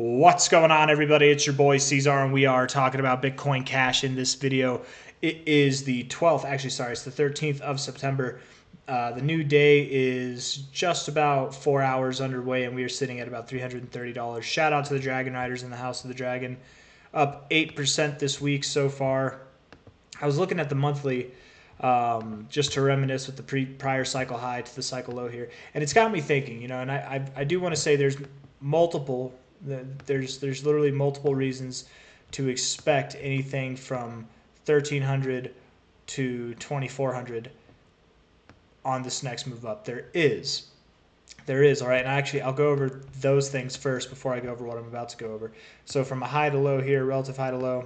What's going on, everybody? It's your boy C-Zar, and we are talking about Bitcoin Cash in this video. It is the 12th, actually, sorry, it's the 13th of September. The new day is just about 4 hours underway, and we are sitting at about $330. Shout out to the Dragon Riders in the House of the Dragon. Up 8% this week so far. I was looking at the monthly just to reminisce with the prior cycle high to the cycle low here, and it's got me thinking, and I do want to say there's literally multiple reasons to expect anything from 1300 to 2400 on this next move up. There is, all right, and actually I'll go over those things first before I go over what I'm about to go over. So from a high to low here, relative high to low,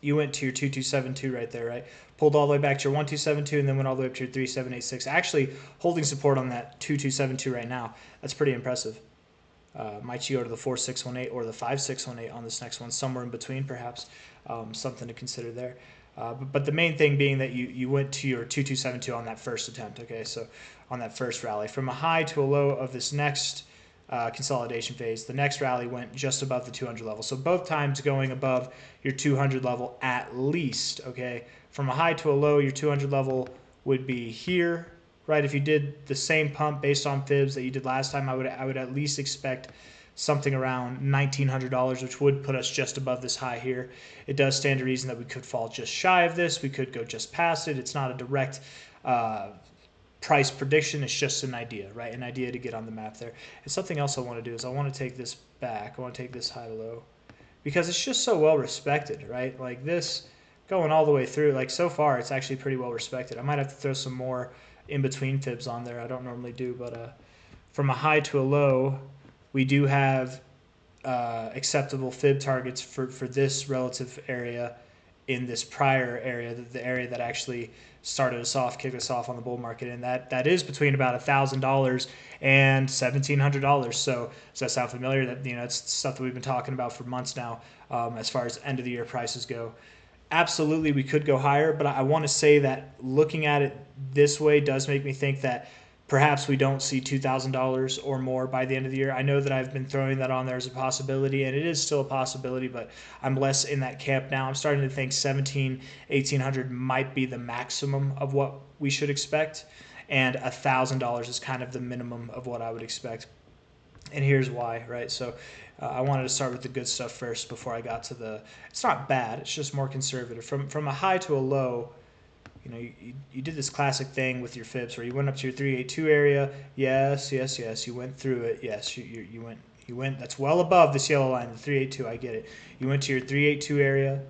you went to your 2272 right there, right? Pulled all the way back to your 1272 and then went all the way up to your 3786. Actually holding support on that 2272 right now. That's pretty impressive. Might you go to the 4618 or the 5618 on this next one, somewhere in between perhaps, something to consider there. But the main thing being that you went to your 2272 on that first attempt, okay? So on that first rally. From a high to a low of this next consolidation phase, the next rally went just above the 200 level. So both times going above your 200 level at least, okay? From a high to a low, your 200 level would be here, right? If you did the same pump based on fibs that you did last time, I would at least expect something around $1,900, which would put us just above this high here. It does stand to reason that we could fall just shy of this. We could go just past it. It's not a direct price prediction. It's just an idea, right? An idea to get on the map there. And something else I want to do is I want to take this back. I want to take this high to low because it's just so well respected, right? Like this going all the way through, like so far, it's actually pretty well respected. I might have to throw some more in between fibs on there. I don't normally do, but from a high to a low, we do have acceptable fib targets for this relative area in this prior area, the area that actually started us off, kicked us off on the bull market, and that is between about $1,000 and $1,700. So does that sound familiar? That it's stuff that we've been talking about for months now, as far as end of the year prices go. Absolutely, we could go higher, but I want to say that looking at it this way does make me think that perhaps we don't see $2,000 or more by the end of the year. I know that I've been throwing that on there as a possibility, and it is still a possibility, but I'm less in that camp now. I'm starting to think 17, 1800 might be the maximum of what we should expect, and $1,000 is kind of the minimum of what I would expect. And here's why, right? So I wanted to start with the good stuff first before I got to the, it's not bad, it's just more conservative. From a high to a low, you did this classic thing with your fibs where you went up to your 382 area. Yes. You went through it. Yes, you went. That's well above this yellow line, the 382. I get it. You went to your 382 area,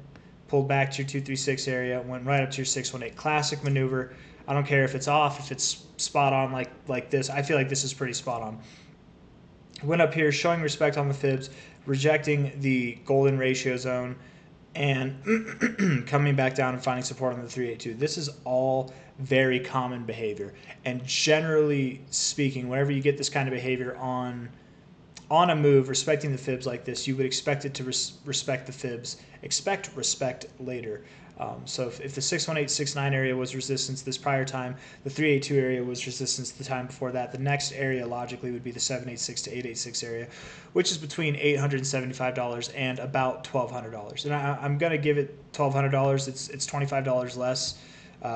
pulled back to your 236 area, went right up to your 618. Classic maneuver. I don't care if it's off, if it's spot on like this. I feel like this is pretty spot on. Went up here, showing respect on the fibs, rejecting the golden ratio zone, and coming back down and finding support on the 382. This is all very common behavior. And generally speaking, whenever you get this kind of behavior on a move, respecting the fibs like this, you would expect it to respect the fibs, expect respect later. So if the 61869 area was resistance this prior time, the 382 area was resistance the time before that. The next area logically would be the 786 to 886 area, which is between $875 and about $1,200. And I'm going to give it $1,200. It's $25 less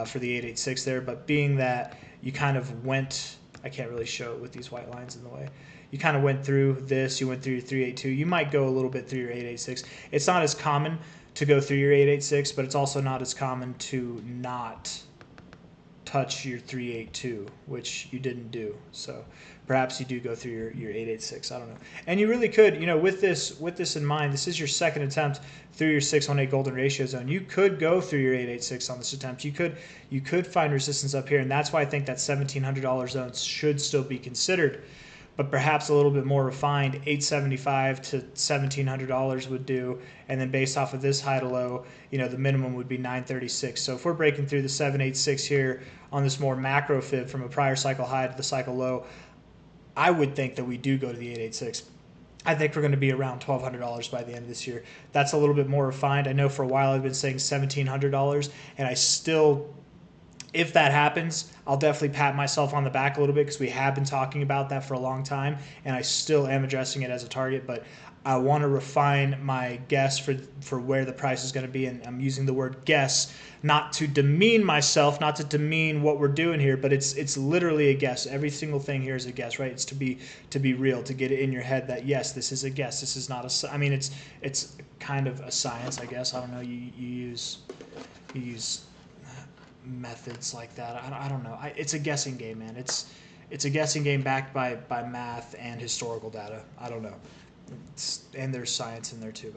for the 886 there, but being that you kind of went, I can't really show it with these white lines in the way. You kind of went through this, you went through your 382. You might go a little bit through your 886. It's not as common to go through your 886, but it's also not as common to not touch your 382, which you didn't do. So perhaps you do go through your 886. I don't know. And you really could, with this in mind, this is your second attempt through your 618 golden ratio zone. You could go through your 886 on this attempt. You could find resistance up here, and that's why I think that $1,700 zone should still be considered. But perhaps a little bit more refined, $875 to $1,700 would do, and then based off of this high to low, the minimum would be $936. So if we're breaking through the 786 here on this more macro fib from a prior cycle high to the cycle low, I would think that we do go to the 886. I think we're going to be around $1,200 by the end of this year. That's a little bit more refined. I know for a while I've been saying $1,700, and I still, if that happens, I'll definitely pat myself on the back a little bit because we have been talking about that for a long time, and I still am addressing it as a target. But I want to refine my guess for where the price is going to be, and I'm using the word guess not to demean myself, not to demean what we're doing here, but it's literally a guess. Every single thing here is a guess, right? It's to be real, to get it in your head that yes, this is a guess. This is not a. I mean, it's kind of a science, I guess. I don't know. You use methods like that. I don't know. It's a guessing game, man. It's a guessing game backed by math and historical data. I don't know. And there's science in there too.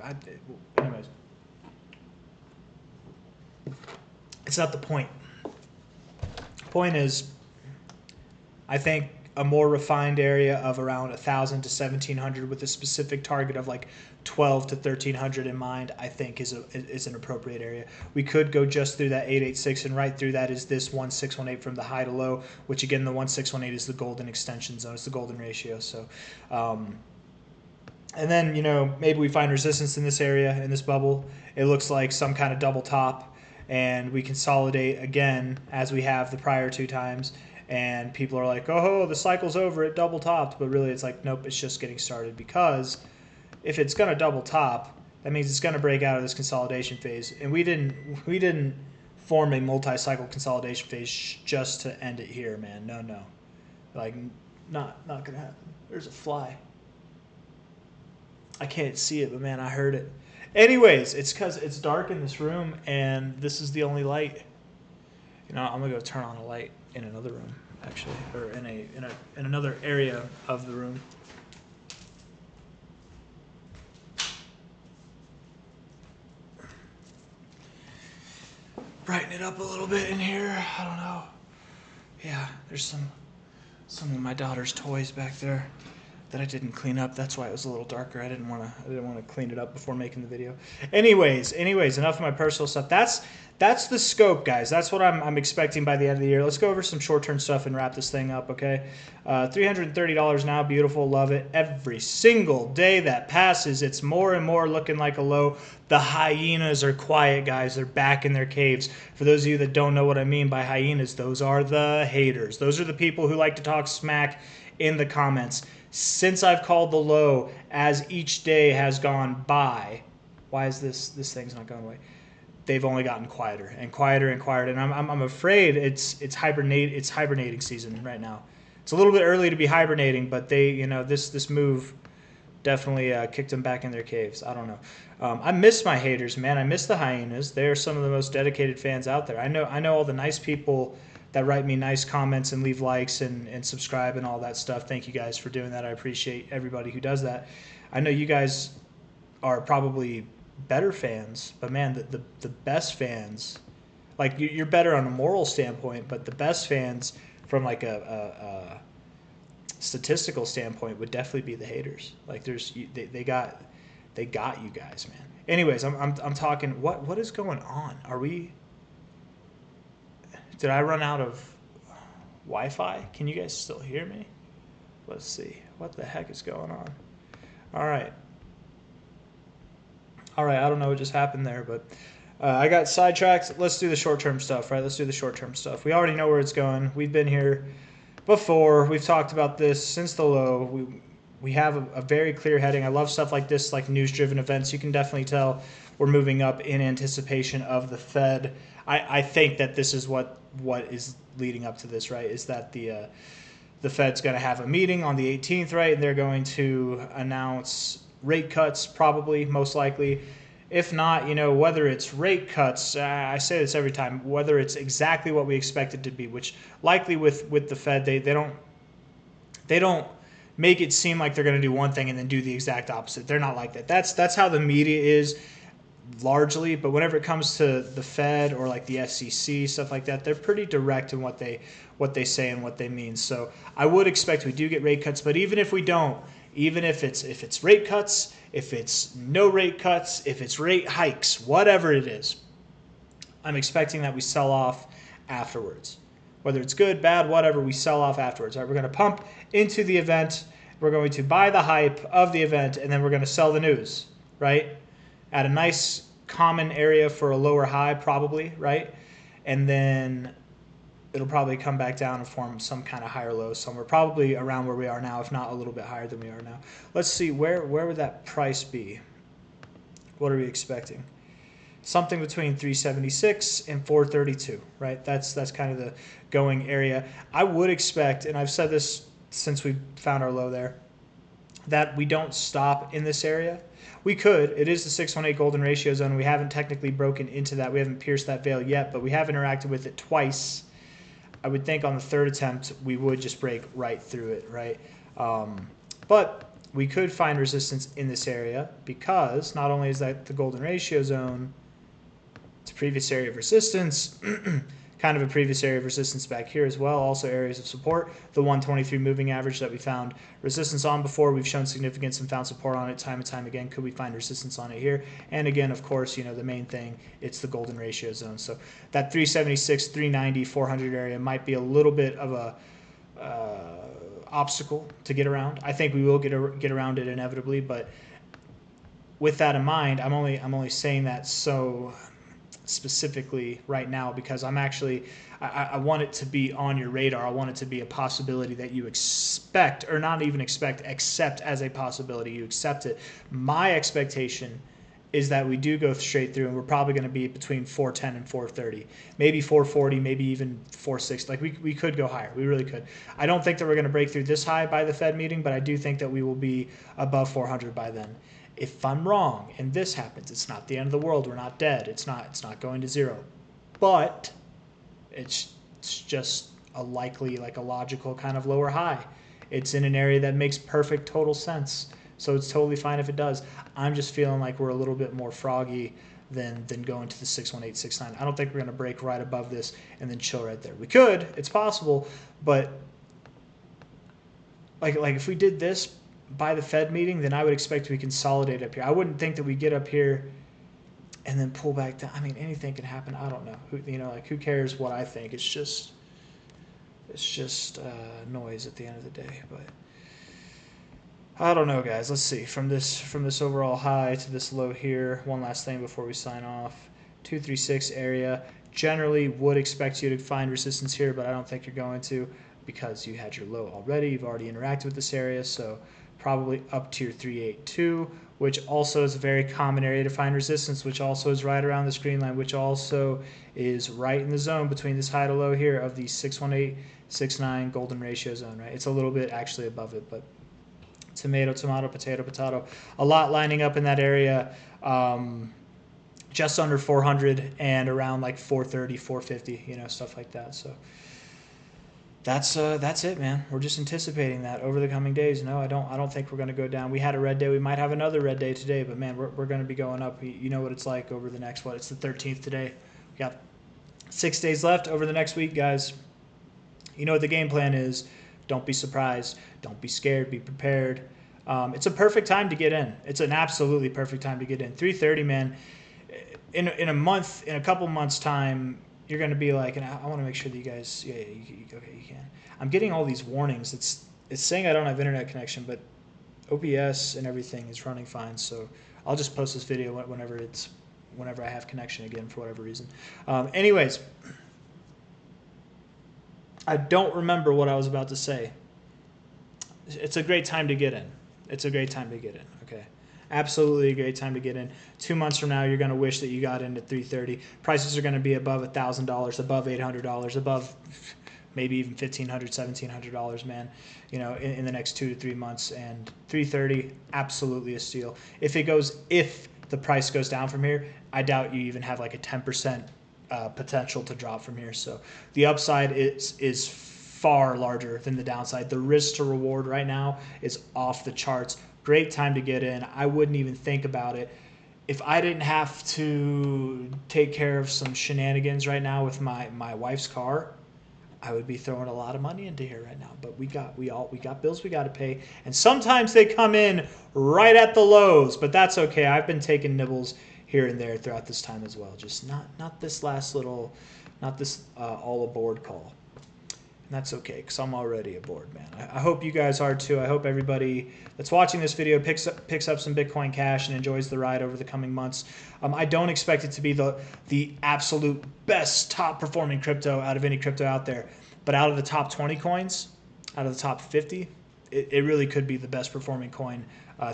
Anyways, it's not the point. Point is, I think a more refined area of around 1,000 to 1,700 with a specific target of like 12 to 1,300 in mind, I think is an appropriate area. We could go just through that 886, and right through that is this 1618 from the high to low, which again, the 1618 is the golden extension zone. It's the golden ratio. So, and then, maybe we find resistance in this area, in this bubble. It looks like some kind of double top, and we consolidate again as we have the prior two times. And people are like, oh, the cycle's over, it double topped. But really, it's like, nope, it's just getting started. Because if it's going to double top, that means it's going to break out of this consolidation phase. And we didn't form a multi-cycle consolidation phase just to end it here, man. No. Like, not going to happen. There's a fly. I can't see it, but man, I heard it. Anyways, it's because it's dark in this room, and this is the only light. I'm gonna go turn on a light in another room, actually, or in another area of the room. Brighten it up a little bit in here. I don't know. Yeah, there's some of my daughter's toys back there that I didn't clean up. That's why it was a little darker. I didn't want to clean it up before making the video. Anyways, enough of my personal stuff. That's the scope, guys. That's what I'm expecting by the end of the year. Let's go over some short-term stuff and wrap this thing up, okay? $330 now. Beautiful. Love it. Every single day that passes, it's more and more looking like a low. The hyenas are quiet, guys. They're back in their caves. For those of you that don't know what I mean by hyenas, those are the haters. Those are the people who like to talk smack in the comments. Since I've called the low, as each day has gone by, why is this thing's not going away? They've only gotten quieter and quieter and quieter, and I'm afraid it's hibernating season right now. It's a little bit early to be hibernating, but they this move definitely kicked them back in their caves. I don't know. I miss my haters, man. I miss the hyenas. They are some of the most dedicated fans out there. I know all the nice people that write me nice comments and leave likes and subscribe and all that stuff. Thank you guys for doing that. I appreciate everybody who does that. I know you guys are probably better fans, but man, the best fans, like you're better on a moral standpoint, but the best fans from like a statistical standpoint would definitely be the haters. Like they got you guys, man. Anyways, I'm talking. What is going on? Did I run out of Wi-Fi? Can you guys still hear me? Let's see. What the heck is going on? All right. I don't know what just happened there, but I got sidetracked. Let's do the short-term stuff, right? Let's do the short-term stuff. We already know where it's going. We've been here before. We've talked about this since the low. We have a very clear heading. I love stuff like this, like news-driven events. You can definitely tell we're moving up in anticipation of the Fed. I think that this is what is leading up to this, right? Is that the Fed's going to have a meeting on the 18th, right? And they're going to announce rate cuts, probably, most likely. If not, whether it's rate cuts, I say this every time, whether it's exactly what we expect it to be, which likely with the Fed, they don't make it seem like they're going to do one thing and then do the exact opposite. They're not like that. That's how the media is largely, but whenever it comes to the Fed or like the SEC, stuff like that, they're pretty direct in what they say and what they mean. So I would expect we do get rate cuts, but even if we don't, even if it's rate cuts, if it's no rate cuts, if it's rate hikes, whatever it is, I'm expecting that we sell off afterwards. Whether it's good, bad, whatever, we sell off afterwards. All right, we're going to pump into the event. We're going to buy the hype of the event, and then we're going to sell the news, right? At a nice common area for a lower high, probably, right? And then it'll probably come back down and form some kind of higher low somewhere, probably around where we are now, if not a little bit higher than we are now. Let's see, where would that price be? What are we expecting? Something between 376 and 432, right? That's kind of the going area. I would expect, and I've said this since we found our low there, that we don't stop in this area. We could. It is the 618 golden ratio zone. We haven't technically broken into that. We haven't pierced that veil yet, but we have interacted with it twice. I would think on the third attempt we would just break right through it, right? But we could find resistance in this area because not only is that the golden ratio zone, it's a previous area of resistance, kind of a previous area of resistance back here as well, also areas of support. The 123 moving average that we found resistance on before, we've shown significance and found support on it time and time again. Could we find resistance on it here? And again, of course, you know, the main thing, it's the golden ratio zone. So that 376, 390, 400 area might be a little bit of a obstacle to get around. I think we will get around it inevitably, but with that in mind, I'm only saying that so specifically right now because I'm actually I want it to be on your radar. I want it to be a possibility that you expect, or not even expect, accept as a possibility. You accept it. My expectation is that we do go straight through, and we're probably going to be between 410 and 430, maybe 440, maybe even 460. Like we could go higher. We really could. I don't think that we're going to break through this high by the Fed meeting, but I do think that we will be above 400 by then. If I'm wrong and this happens, it's not the end of the world. We're not dead. It's not going to zero. But it's just a likely, like a logical kind of lower high. It's in an area that makes perfect total sense. So it's totally fine if it does. I'm just feeling like we're a little bit more froggy than going to the 618, 69. I don't think we're going to break right above this and then chill right there. We could. It's possible. But like if we did this by the Fed meeting, then I would expect we consolidate up here. I wouldn't think that we get up here and then pull back down. I mean, anything can happen. I don't know. Who cares what I think? It's just noise at the end of the day. But I don't know, guys. Let's see. From this overall high to this low here, one last thing before we sign off. 236 area. Generally would expect you to find resistance here, but I don't think you're going to because you had your low already. You've already interacted with this area, so probably up to your 382, which also is a very common area to find resistance, which also is right around this green line, which also is right in the zone between this high to low here of the 618, 69 golden ratio zone, right? It's a little bit actually above it, but tomato, tomato, potato, potato, a lot lining up in that area, just under 400 and around like 430, 450, stuff like that. So that's it, man. We're just anticipating that over the coming days. No, I don't think we're going to go down. We had a red day. We might have another red day today, but man, we're going to be going up. You know what it's like over the next, it's the 13th today. We got 6 days left over the next week, guys. You know what the game plan is. Don't be surprised. Don't be scared. Be prepared. It's a perfect time to get in. It's an absolutely perfect time to get in. 3:30, man. In a couple months' time, you're going to be like, and I want to make sure that you guys, okay, you can. I'm getting all these warnings. It's saying I don't have internet connection, but OBS and everything is running fine. So I'll just post this video whenever I have connection again for whatever reason. Anyways, I don't remember what I was about to say. It's a great time to get in. It's a great time to get in. Okay. Absolutely a great time to get in. 2 months from now, you're going to wish that you got in at 330. Prices are going to be above $1,000, above $800, above maybe even $1,500, $1,700, man. In the next 2 to 3 months. And 330, absolutely a steal. If the price goes down from here, I doubt you even have like a 10% potential to drop from here. So the upside is far larger than the downside. The risk to reward right now is off the charts. Great time to get in. I wouldn't even think about it. If I didn't have to take care of some shenanigans right now with my wife's car, I would be throwing a lot of money into here right now. But we got bills we got to pay, and sometimes they come in right at the lows. But that's okay. I've been taking nibbles here and there throughout this time as well. Just not this last little, not this all aboard call. That's okay, because I'm already aboard, man. I hope you guys are too. I hope everybody that's watching this video picks up some Bitcoin Cash and enjoys the ride over the coming months. I don't expect it to be the absolute best top performing crypto out of any crypto out there, but out of the top 20 coins, out of the top 50, it really could be the best performing coin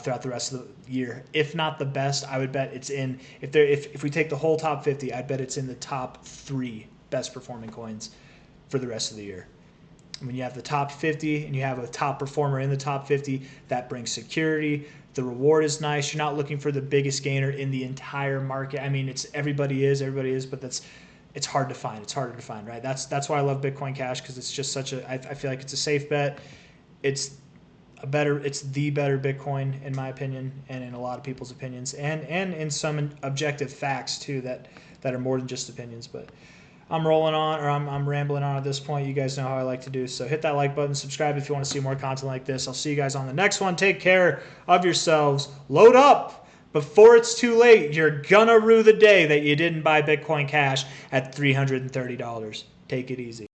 throughout the rest of the year. If not the best, I would bet it's in. If we take the whole top 50, I'd bet it's in the top 3 best performing coins for the rest of the year. When you have the top 50 and you have a top performer in the top 50, that brings security. The reward is nice. You're not looking for the biggest gainer in the entire market. I mean, everybody is, but it's hard to find. It's harder to find, right? That's why I love Bitcoin Cash, because it's just I feel like it's a safe bet. It's the better Bitcoin in my opinion, and in a lot of people's opinions, and in some objective facts too that are more than just opinions. But I'm rolling on, or I'm rambling on at this point. You guys know how I like to do. So hit that like button, subscribe if you want to see more content like this. I'll see you guys on the next one. Take care of yourselves. Load up before it's too late. You're gonna rue the day that you didn't buy Bitcoin Cash at $330. Take it easy.